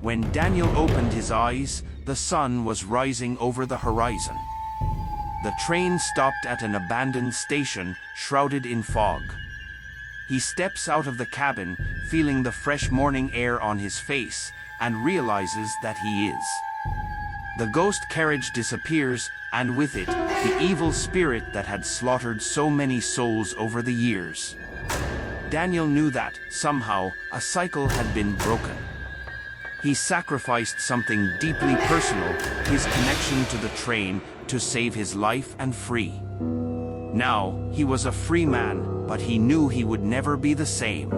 When Daniel opened his eyes, the sun was rising over the horizon. The train stopped at an abandoned station, shrouded in fog. He steps out of the cabin, feeling the fresh morning air on his face, and realizes that he is. The ghost carriage disappears, and with it, the evil spirit that had slaughtered so many souls over the years. Daniel knew that, somehow, a cycle had been broken. He sacrificed something deeply personal, his connection to the train, to save his life and free. Now, he was a free man, but he knew he would never be the same.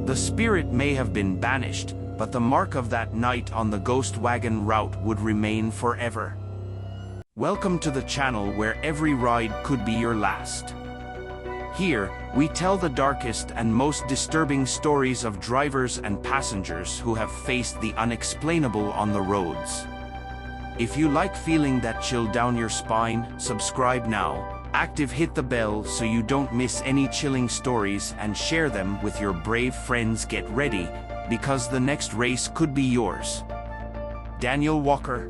The spirit may have been banished, but the mark of that night on the ghost wagon route would remain forever. Welcome to the channel where every ride could be your last. Here, we tell the darkest and most disturbing stories of drivers and passengers who have faced the unexplainable on the roads. If you like feeling that chill down your spine, subscribe now. Hit the bell so you don't miss any chilling stories, and share them with your brave friends. Get ready, because the next race could be yours. Daniel Walker.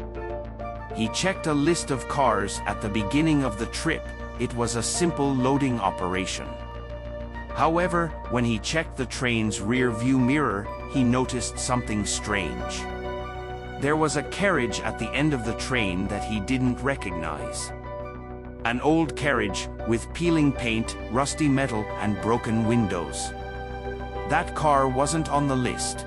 He checked a list of cars at the beginning of the trip. It was a simple loading operation. However, when he checked the train's rear view mirror, he noticed something strange. There was a carriage at the end of the train that he didn't recognize. An old carriage, with peeling paint, rusty metal, and broken windows. That car wasn't on the list.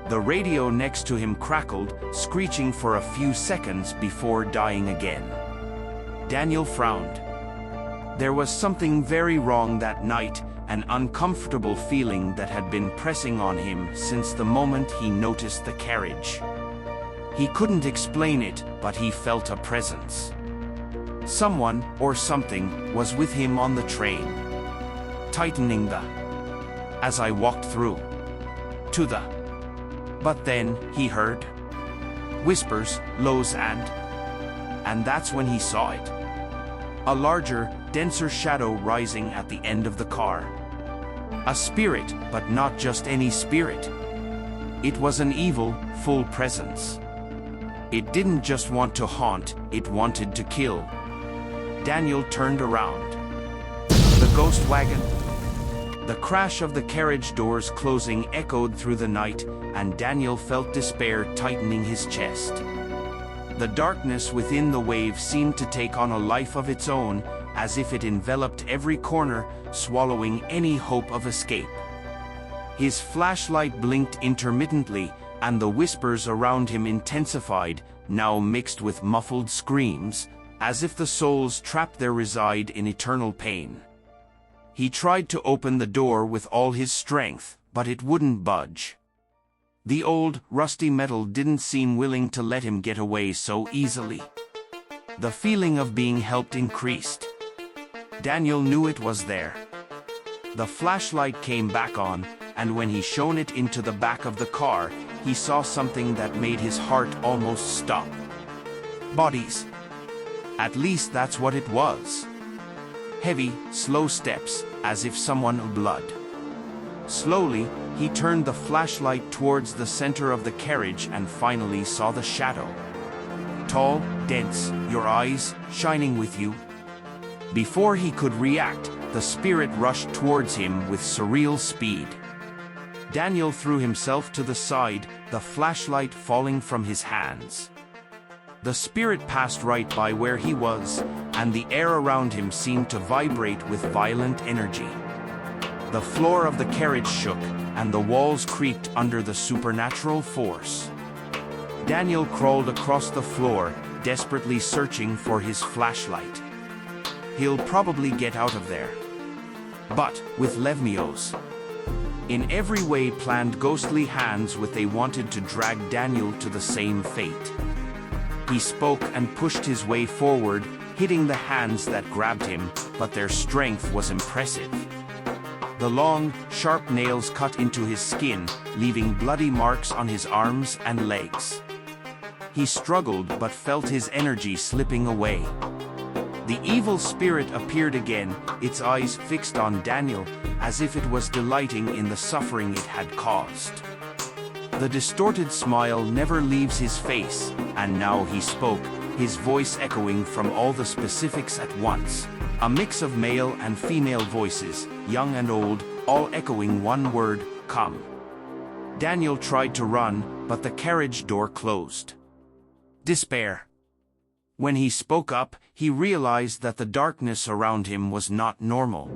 The radio next to him crackled, screeching for a few seconds before dying again. Daniel frowned. There was something very wrong that night, an uncomfortable feeling that had been pressing on him since the moment he noticed the carriage. He couldn't explain it, but he felt a presence. Someone, or something, was with him on the train. Tightening the... As I walked through. To the... But then, he heard... Whispers, lows and that's when he saw it. A larger, denser shadow rising at the end of the car. A spirit, but not just any spirit. It was an evil, full presence. It didn't just want to haunt, it wanted to kill. Daniel turned around. The ghost wagon. The crash of the carriage doors closing echoed through the night, and Daniel felt despair tightening his chest. The darkness within the wave seemed to take on a life of its own, as if it enveloped every corner, swallowing any hope of escape. His flashlight blinked intermittently, and the whispers around him intensified, now mixed with muffled screams, as if the souls trapped there reside in eternal pain. He tried to open the door with all his strength, but it wouldn't budge. The old, rusty metal didn't seem willing to let him get away so easily. The feeling of being helped increased. Daniel knew it was there. The flashlight came back on, and when he shone it into the back of the car, he saw something that made his heart almost stop. Bodies. At least that's what it was. Heavy, slow steps, as if someone of blood. Slowly, he turned the flashlight towards the center of the carriage and finally saw the shadow. Tall, dense, your eyes shining with you. Before he could react, the spirit rushed towards him with surreal speed. Daniel threw himself to the side, the flashlight falling from his hands. The spirit passed right by where he was, and the air around him seemed to vibrate with violent energy. The floor of the carriage shook, and the walls creaked under the supernatural force. Daniel crawled across the floor, desperately searching for his flashlight. He'll probably get out of there. But, with Levmios. In every way planned ghostly hands with they wanted to drag Daniel to the same fate. He spoke and pushed his way forward, hitting the hands that grabbed him, but their strength was impressive. The long, sharp nails cut into his skin, leaving bloody marks on his arms and legs. He struggled but felt his energy slipping away. The evil spirit appeared again, its eyes fixed on Daniel, as if it was delighting in the suffering it had caused. The distorted smile never leaves his face, and now he spoke, his voice echoing from all the specifics at once. A mix of male and female voices, young and old, all echoing one word, come. Daniel tried to run, but the carriage door closed. Despair. When he spoke up, he realized that the darkness around him was not normal.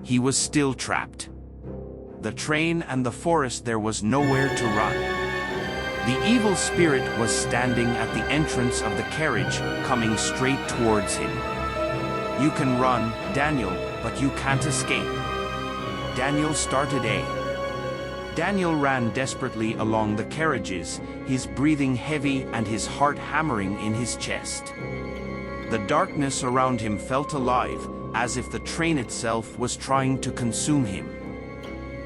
He was still trapped. The train and the forest, there was nowhere to run. The evil spirit was standing at the entrance of the carriage, coming straight towards him. You can run, Daniel, but you can't escape. Daniel started Daniel ran desperately along the carriages, his breathing heavy and his heart hammering in his chest. The darkness around him felt alive, as if the train itself was trying to consume him.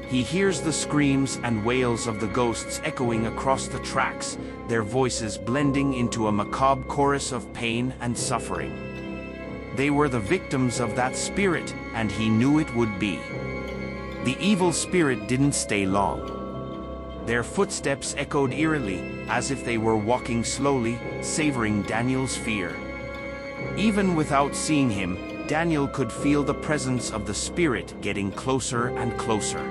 He hears the screams and wails of the ghosts echoing across the tracks, their voices blending into a macabre chorus of pain and suffering. They were the victims of that spirit, and he knew it would be. The evil spirit didn't stay long. Their footsteps echoed eerily, as if they were walking slowly, savoring Daniel's fear. Even without seeing him, Daniel could feel the presence of the spirit getting closer and closer.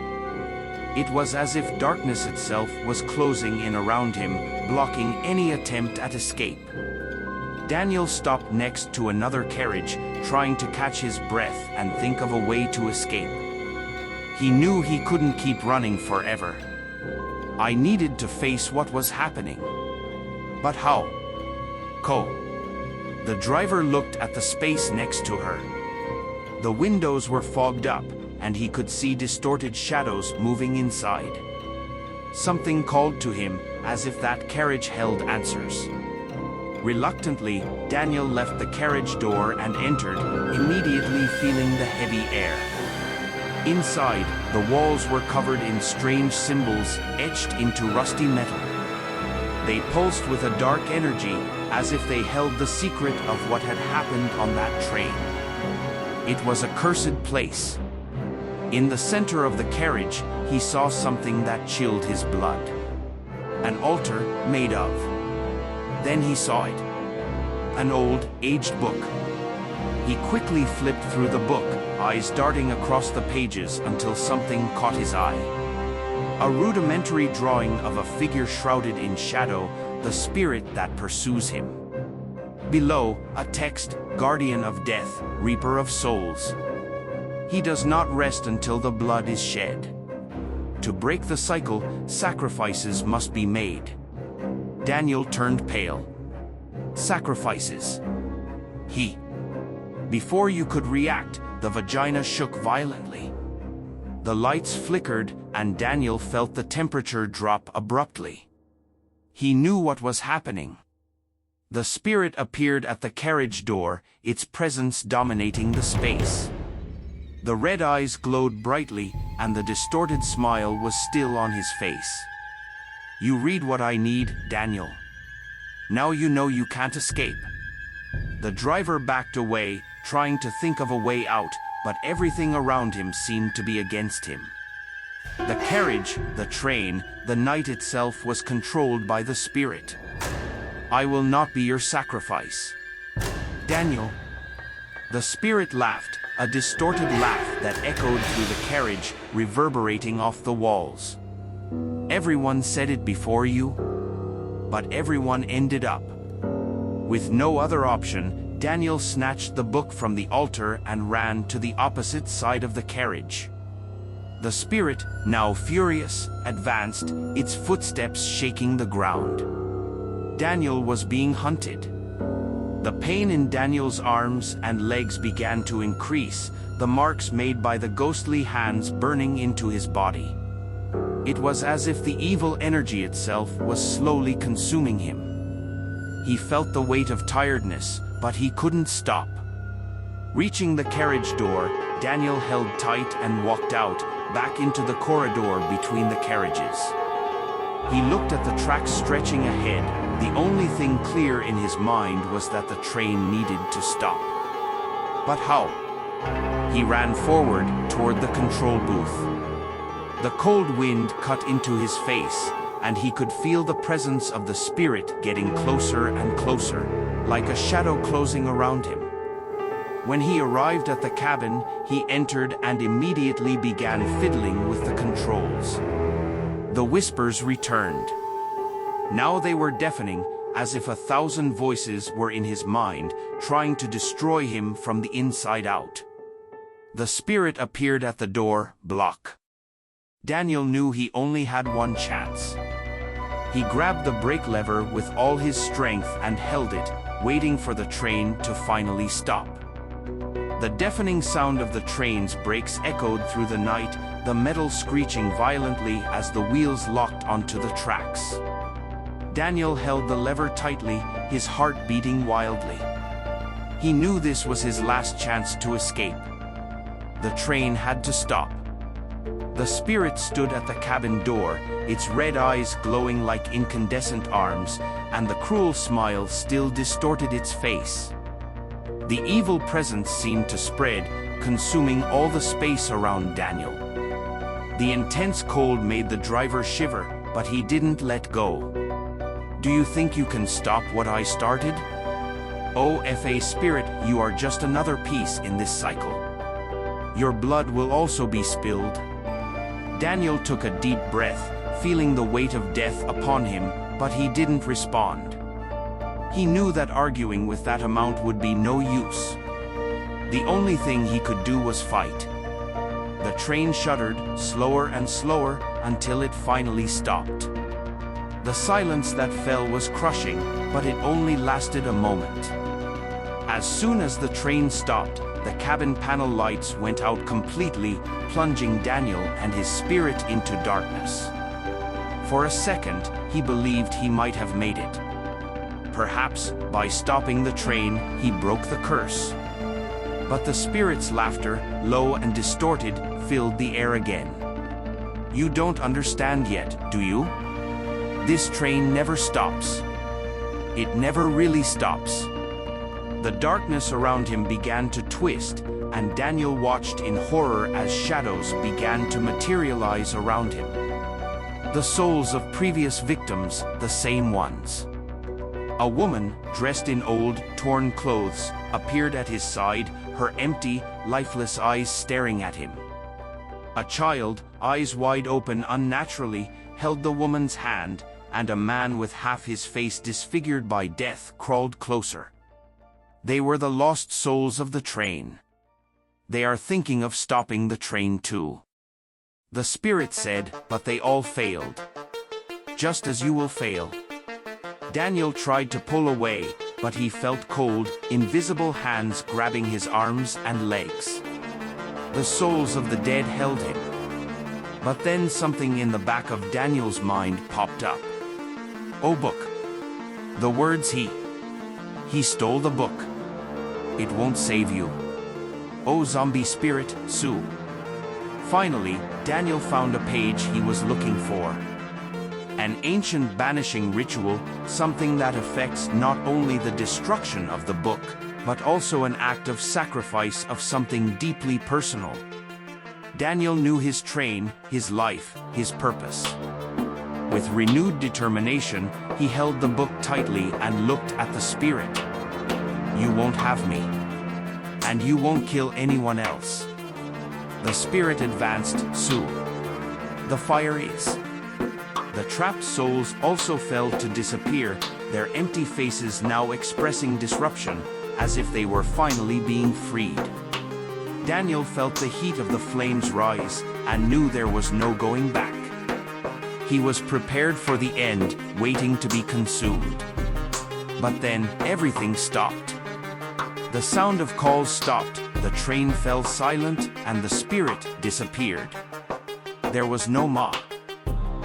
It was as if darkness itself was closing in around him, blocking any attempt at escape. Daniel stopped next to another carriage, trying to catch his breath and think of a way to escape. He knew he couldn't keep running forever. I needed to face what was happening. But how? The driver looked at the space next to her. The windows were fogged up, and he could see distorted shadows moving inside. Something called to him, as if that carriage held answers. Reluctantly, Daniel left the carriage door and entered, immediately feeling the heavy air. Inside, the walls were covered in strange symbols etched into rusty metal. They pulsed with a dark energy, as if they held the secret of what had happened on that train. It was a cursed place. In the center of the carriage, he saw something that chilled his blood. An altar made of. Then he saw it. An old, aged book. He quickly flipped through the book, eyes darting across the pages until something caught his eye. A rudimentary drawing of a figure shrouded in shadow, the spirit that pursues him. Below, a text, guardian of death, reaper of souls. He does not rest until the blood is shed. To break the cycle, sacrifices must be made. Daniel turned pale. Sacrifices. Before you could react, the vagina shook violently. The lights flickered, and Daniel felt the temperature drop abruptly. He knew what was happening. The spirit appeared at the carriage door, its presence dominating the space. The red eyes glowed brightly, and the distorted smile was still on his face. You read what I need, Daniel. Now you know you can't escape. The driver backed away, trying to think of a way out, but everything around him seemed to be against him. The carriage, the train, the night itself was controlled by the spirit. I will not be your sacrifice. Daniel. The spirit laughed, a distorted laugh that echoed through the carriage, reverberating off the walls. Everyone said it before you, but everyone ended up. With no other option, Daniel snatched the book from the altar and ran to the opposite side of the carriage. The spirit, now furious, advanced, its footsteps shaking the ground. Daniel was being hunted. The pain in Daniel's arms and legs began to increase, the marks made by the ghostly hands burning into his body. It was as if the evil energy itself was slowly consuming him. He felt the weight of tiredness, but he couldn't stop. Reaching the carriage door, Daniel held tight and walked out, back into the corridor between the carriages. He looked at the tracks stretching ahead. The only thing clear in his mind was that the train needed to stop. But how? He ran forward toward the control booth. The cold wind cut into his face, and he could feel the presence of the spirit getting closer and closer, like a shadow closing around him. When he arrived at the cabin, he entered and immediately began fiddling with the controls. The whispers returned. Now they were deafening, as if 1,000 voices were in his mind, trying to destroy him from the inside out. The spirit appeared at the door, block. Daniel knew he only had one chance. He grabbed the brake lever with all his strength and held it, waiting for the train to finally stop. The deafening sound of the train's brakes echoed through the night, the metal screeching violently as the wheels locked onto the tracks. Daniel held the lever tightly, his heart beating wildly. He knew this was his last chance to escape. The train had to stop. The spirit stood at the cabin door, its red eyes glowing like incandescent arms, and the cruel smile still distorted its face. The evil presence seemed to spread, consuming all the space around Daniel. The intense cold made the driver shiver, but he didn't let go. "Do you think you can stop what I started? Oh, spirit, you are just another piece in this cycle. Your blood will also be spilled." Daniel took a deep breath, feeling the weight of death upon him, but he didn't respond. He knew that arguing with that amount would be no use. The only thing he could do was fight. The train shuddered, slower and slower, until it finally stopped. The silence that fell was crushing, but it only lasted a moment. As soon as the train stopped, the cabin panel lights went out completely, plunging Daniel and his spirit into darkness. For a second, he believed he might have made it. Perhaps, by stopping the train, he broke the curse. But the spirit's laughter, low and distorted, filled the air again. "You don't understand yet, do you? This train never stops. It never really stops." The darkness around him began to twist, and Daniel watched in horror as shadows began to materialize around him. The souls of previous victims, the same ones. A woman, dressed in old, torn clothes, appeared at his side, her empty, lifeless eyes staring at him. A child, eyes wide open unnaturally, held the woman's hand, and a man with half his face disfigured by death crawled closer. They were the lost souls of the train. "They are thinking of stopping the train too," the spirit said, "but they all failed. Just as you will fail." Daniel tried to pull away, but he felt cold, invisible hands grabbing his arms and legs. The souls of the dead held him. But then something in the back of Daniel's mind popped up. "Oh, book." The words he stole the book. "It won't save you. Oh, zombie spirit, sue." Finally, Daniel found a page he was looking for. An ancient banishing ritual, something that affects not only the destruction of the book, but also an act of sacrifice of something deeply personal. Daniel knew his train, his life, his purpose. With renewed determination, he held the book tightly and looked at the spirit. "You won't have me. And you won't kill anyone else." The spirit advanced, "Sue. The fire is." The trapped souls also fell to disappear, their empty faces now expressing disruption, as if they were finally being freed. Daniel felt the heat of the flames rise, and knew there was no going back. He was prepared for the end, waiting to be consumed. But then, everything stopped. The sound of calls stopped, the train fell silent, and the spirit disappeared. There was no mob.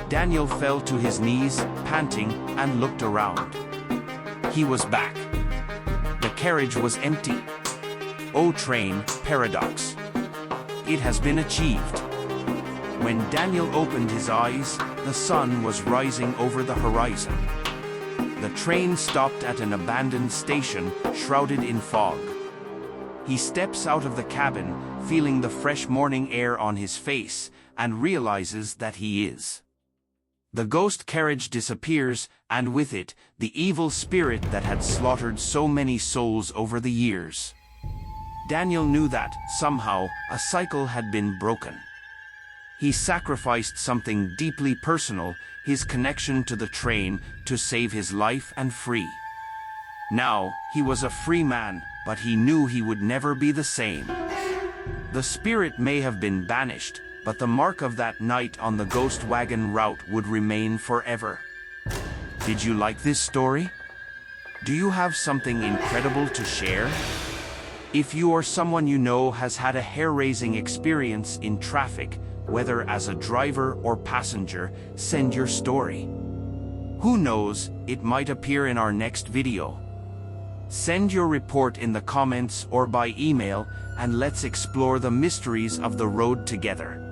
Daniel fell to his knees, panting, and looked around. He was back. The carriage was empty. "Oh, train, paradox. It has been achieved." When Daniel opened his eyes, the sun was rising over the horizon. The train stopped at an abandoned station, shrouded in fog. He steps out of the cabin, feeling the fresh morning air on his face, and realizes that he is The ghost carriage disappears, and with it, the evil spirit that had slaughtered so many souls over the years. Daniel knew that, somehow, a cycle had been broken. He sacrificed something deeply personal, his connection to the train, to save his life and free. Now, he was a free man, but he knew he would never be the same. The spirit may have been banished, but the mark of that night on the ghost wagon route would remain forever. Did you like this story? Do you have something incredible to share? If you or someone you know has had a hair-raising experience in traffic, whether as a driver or passenger, send your story. Who knows, it might appear in our next video. Send your report in the comments or by email, and let's explore the mysteries of the road together.